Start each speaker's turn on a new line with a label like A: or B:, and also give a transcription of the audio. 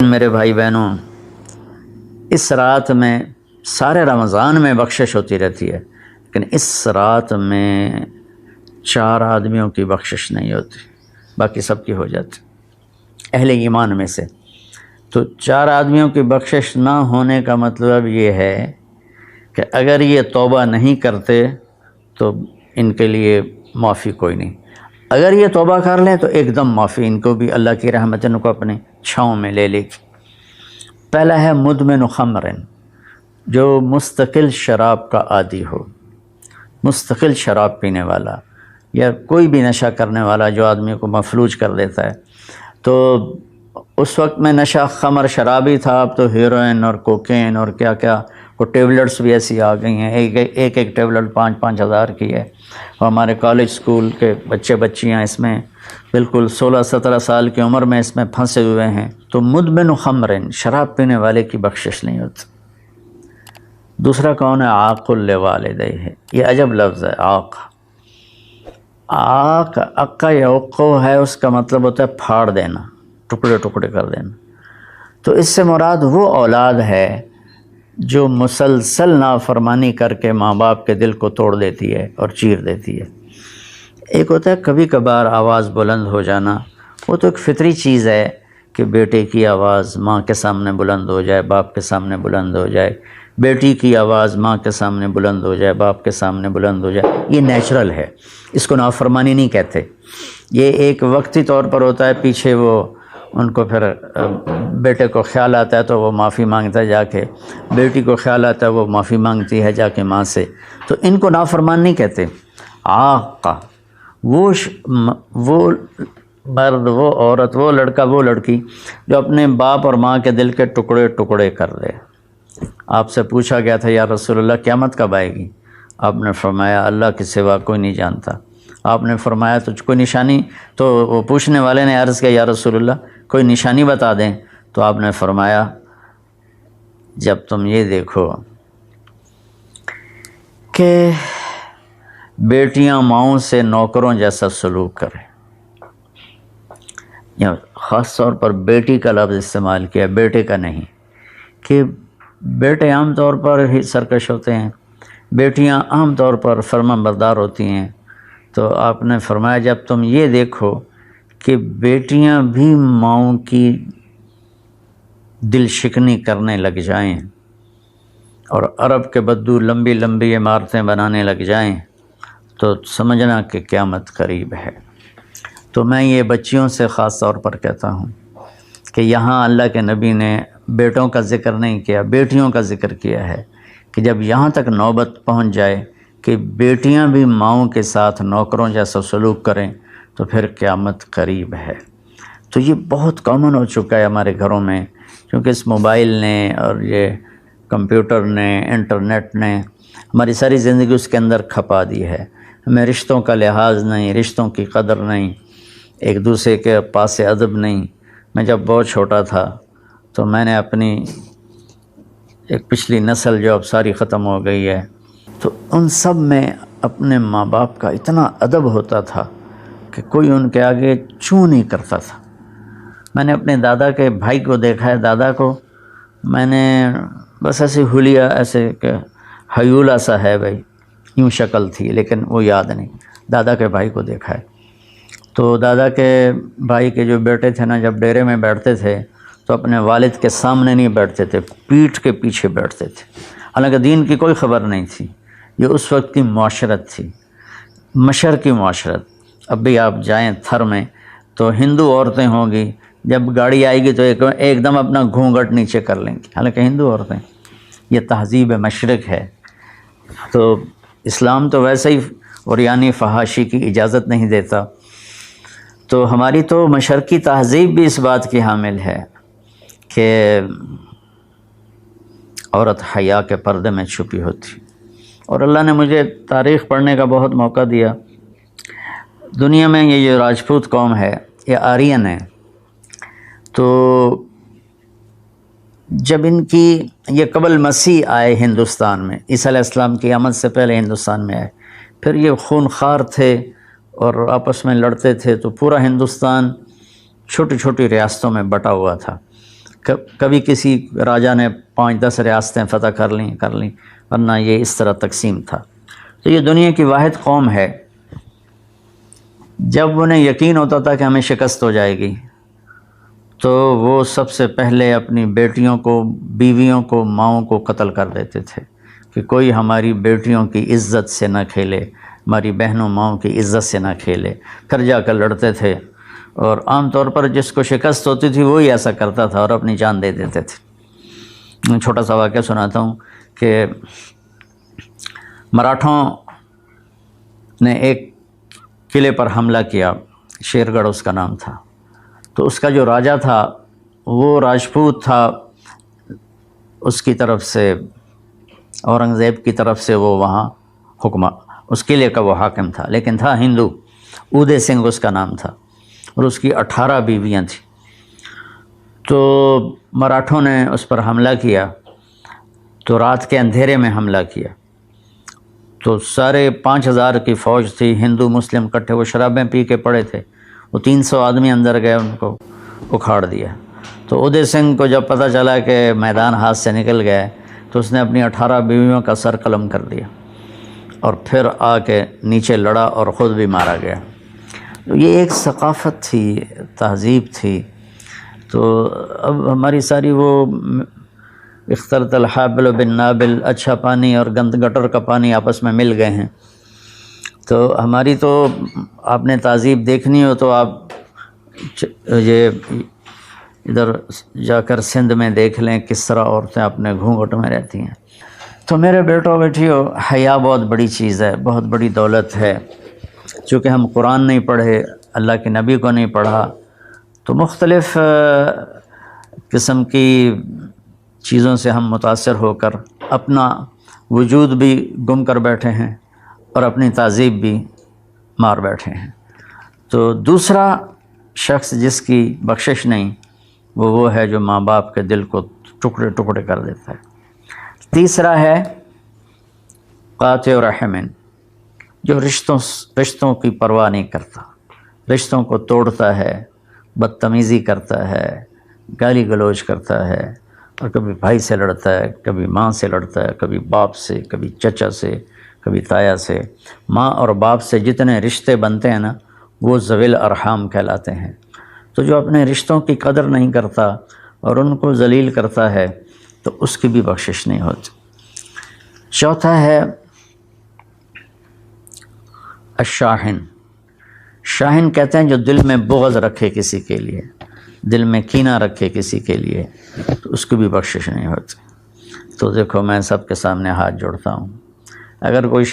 A: میرے بھائی بہنوں، اس رات میں سارے رمضان میں بخشش ہوتی رہتی ہے، لیکن اس رات میں 4 آدمیوں کی بخشش نہیں ہوتی، باقی سب کی ہو جاتی اہل ایمان میں سے۔ تو 4 آدمیوں کی بخشش نہ ہونے کا مطلب یہ ہے کہ اگر یہ توبہ نہیں کرتے تو ان کے لیے معافی کوئی نہیں، اگر یہ توبہ کر لیں تو ایک دم معافی، ان کو بھی اللہ کی رحمت ان کو اپنے چھاؤں میں لے لے گی۔ پہلا ہے مدمن خمر، جو مستقل شراب کا عادی ہو، مستقل شراب پینے والا یا کوئی بھی نشہ کرنے والا جو آدمی کو مفلوج کر دیتا ہے۔ تو اس وقت میں نشہ خمر شراب ہی تھا، اب تو ہیروئن اور کوکین اور کیا کیا وہ ٹیبلٹس بھی ایسی آ گئی ہیں، ایک ٹیبلٹ 5-5 ہزار کی ہے، اور ہمارے کالج سکول کے بچے بچیاں اس میں بالکل 16-17 سال کی عمر میں اس میں پھنسے ہوئے ہیں۔ تو مدمن خمرن، شراب پینے والے کی بخشش نہیں ہوتی۔ دوسرا کون ہے؟ عاق لوالدیہ، یہ عجب لفظ ہے عاق۔ عاق عقا یعقو ہے، اس کا مطلب ہوتا ہے پھاڑ دینا، ٹکڑے ٹکڑے کر دینا۔ تو اس سے مراد وہ اولاد ہے جو مسلسل نافرمانی کر کے ماں باپ کے دل کو توڑ دیتی ہے اور چیر دیتی ہے۔ ایک ہوتا ہے کبھی کبھار آواز بلند ہو جانا، وہ تو ایک فطری چیز ہے کہ بیٹے کی آواز ماں کے سامنے بلند ہو جائے، باپ کے سامنے بلند ہو جائے، بیٹی کی آواز ماں کے سامنے بلند ہو جائے، باپ کے سامنے بلند ہو جائے، یہ نیچرل ہے، اس کو نافرمانی نہیں کہتے۔ یہ ایک وقتی طور پر ہوتا ہے، پیچھے وہ ان کو پھر بیٹے کو خیال آتا ہے تو وہ معافی مانگتا ہے جا کے، بیٹی کو خیال آتا ہے وہ معافی مانگتی ہے جا کے ماں سے، تو ان کو نافرمان نہیں کہتے۔ عاق وہ مرد، وہ عورت، وہ لڑکا، وہ لڑکی جو اپنے باپ اور ماں کے دل کے ٹکڑے ٹکڑے کر دے۔ آپ سے پوچھا گیا تھا یا رسول اللہ قیامت کب آئے گی؟ آپ نے فرمایا اللہ کے سوا کوئی نہیں جانتا۔ آپ نے فرمایا تو کوئی نشانی؟ تو وہ پوچھنے والے نے عرض کیا یا رسول اللہ کوئی نشانی بتا دیں، تو آپ نے فرمایا جب تم یہ دیکھو کہ بیٹیاں ماؤں سے نوکروں جیسا سلوک کریں، یا خاص طور پر بیٹی کا لفظ استعمال کیا، بیٹے کا نہیں، کہ بیٹے عام طور پر ہی سرکش ہوتے ہیں، بیٹیاں عام طور پر فرمانبردار ہوتی ہیں۔ تو آپ نے فرمایا جب تم یہ دیکھو کہ بیٹیاں بھی ماؤں کی دل شکنی کرنے لگ جائیں اور عرب کے بدو لمبی لمبی عمارتیں بنانے لگ جائیں، تو سمجھنا کہ قیامت قریب ہے۔ تو میں یہ بچیوں سے خاص طور پر کہتا ہوں کہ یہاں اللہ کے نبی نے بیٹوں کا ذکر نہیں کیا، بیٹیوں کا ذکر کیا ہے، کہ جب یہاں تک نوبت پہنچ جائے کہ بیٹیاں بھی ماؤں کے ساتھ نوکروں جیسا سلوک کریں تو پھر قیامت قریب ہے۔ تو یہ بہت کامن ہو چکا ہے ہمارے گھروں میں، کیونکہ اس موبائل نے اور یہ کمپیوٹر نے، انٹرنیٹ نے ہماری ساری زندگی اس کے اندر کھپا دی ہے۔ ہمیں رشتوں کا لحاظ نہیں، رشتوں کی قدر نہیں، ایک دوسرے کے پاس ادب نہیں۔ میں جب بہت چھوٹا تھا تو میں نے اپنی ایک پچھلی نسل جو اب ساری ختم ہو گئی ہے، تو ان سب میں اپنے ماں باپ کا اتنا ادب ہوتا تھا کہ کوئی ان کے آگے چوں نہیں کرتا تھا۔ میں نے اپنے دادا کے بھائی کو دیکھا ہے، دادا کو میں نے بس ایسے حلیہ، ایسے کہ ہیولا سا ہے بھائی، یوں شکل تھی لیکن وہ یاد نہیں، دادا کے بھائی کو دیکھا ہے۔ تو دادا کے بھائی کے جو بیٹے تھے نا، جب ڈیرے میں بیٹھتے تھے تو اپنے والد کے سامنے نہیں بیٹھتے تھے، پیٹھ کے پیچھے بیٹھتے تھے، حالانکہ دین کی کوئی خبر نہیں تھی۔ یہ اس وقت کی معاشرت تھی، مشرقی معاشرت۔ اب بھی آپ جائیں تھر میں تو ہندو عورتیں ہوں گی، جب گاڑی آئے گی تو ایک دم اپنا گھونگھٹ نیچے کر لیں گی، حالانکہ ہندو عورتیں۔ یہ تہذیب مشرق ہے۔ تو اسلام تو ویسے ہی عریانی فحاشی کی اجازت نہیں دیتا، تو ہماری تو مشرقی تہذیب بھی اس بات کی حامل ہے کہ عورت حیا کے پردے میں چھپی ہوتی۔ اور اللہ نے مجھے تاریخ پڑھنے کا بہت موقع دیا۔ دنیا میں یہ جو راجپوت قوم ہے، یہ آرین ہے، تو جب ان کی یہ قبل مسیح آئے ہندوستان میں، عیسیٰ علیہ السلام کی آمد سے پہلے ہندوستان میں آئے، پھر یہ خونخوار تھے اور آپس میں لڑتے تھے، تو پورا ہندوستان چھوٹی چھوٹی ریاستوں میں بٹا ہوا تھا۔ کبھی کسی راجا نے 5-10 ریاستیں فتح کر لیں ورنہ یہ اس طرح تقسیم تھا۔ تو یہ دنیا کی واحد قوم ہے، جب انہیں یقین ہوتا تھا کہ ہمیں شکست ہو جائے گی تو وہ سب سے پہلے اپنی بیٹیوں کو، بیویوں کو، ماؤں کو قتل کر دیتے تھے کہ کوئی ہماری بیٹیوں کی عزت سے نہ کھیلے، ہماری بہنوں ماؤں کی عزت سے نہ کھیلے۔ پھر جا کر لڑتے تھے، اور عام طور پر جس کو شکست ہوتی تھی وہی ایسا کرتا تھا اور اپنی جان دے دیتے تھے۔ میں چھوٹا سا واقعہ سناتا ہوں کہ مراٹھوں نے ایک قلعے پر حملہ کیا، شیر گڑھ اس کا نام تھا۔ تو اس کا جو راجہ تھا وہ راجپوت تھا، اس کی طرف سے اورنگزیب کی طرف سے وہ وہاں اس قلعے کا وہ حاکم تھا، لیکن تھا ہندو، اودے سنگھ اس کا نام تھا، اور اس کی 18 بیویاں تھیں۔ تو مراٹھوں نے اس پر حملہ کیا، تو رات کے اندھیرے میں حملہ کیا، تو سارے 5000 کی فوج تھی، ہندو مسلم کٹھے، وہ شرابیں پی کے پڑے تھے، وہ 300 آدمی اندر گئے، ان کو اکھاڑ دیا۔ تو اودے سنگھ کو جب پتہ چلا کہ میدان ہاتھ سے نکل گئے تو اس نے اپنی 18 بیویوں کا سر قلم کر دیا اور پھر آ کے نیچے لڑا اور خود بھی مارا گیا۔ یہ ایک ثقافت تھی، تہذیب تھی۔ تو اب ہماری ساری وہ اختلط الحابل بالنابل، اچھا پانی اور گند گٹر کا پانی آپس میں مل گئے ہیں۔ تو ہماری تو آپ نے تہذیب دیکھنی ہو تو آپ یہ ادھر جا کر سندھ میں دیکھ لیں کس طرح عورتیں اپنے گھونگھٹ میں رہتی ہیں۔ تو میرے بیٹوں بیٹیوں، حیا بہت بڑی چیز ہے، بہت بڑی دولت ہے۔ چونکہ ہم قرآن نہیں پڑھے، اللہ کے نبی کو نہیں پڑھا، تو مختلف قسم کی چیزوں سے ہم متاثر ہو کر اپنا وجود بھی گم کر بیٹھے ہیں اور اپنی تہذیب بھی مار بیٹھے ہیں۔ تو دوسرا شخص جس کی بخشش نہیں، وہ ہے جو ماں باپ کے دل کو ٹکڑے ٹکڑے کر دیتا ہے۔ تیسرا ہے قاطع رحم، جو رشتوں کی پرواہ نہیں کرتا، رشتوں کو توڑتا ہے، بدتمیزی کرتا ہے، گالی گلوچ کرتا ہے، اور کبھی بھائی سے لڑتا ہے، کبھی ماں سے لڑتا ہے، کبھی باپ سے، کبھی چچا سے، کبھی تایا سے۔ ماں اور باپ سے جتنے رشتے بنتے ہیں نا، وہ ذوی الارحام کہلاتے ہیں۔ تو جو اپنے رشتوں کی قدر نہیں کرتا اور ان کو ذلیل کرتا ہے تو اس کی بھی بخشش نہیں ہوتی۔ چوتھا ہے الشاحن۔ شاحن کہتے ہیں جو دل میں بغض رکھے کسی کے لیے، دل میں کینہ رکھے کسی کے لیے، تو اس کی بھی بخشش نہیں ہوتی۔ تو دیکھو، میں سب کے سامنے ہاتھ جوڑتا ہوں، اگر کوئی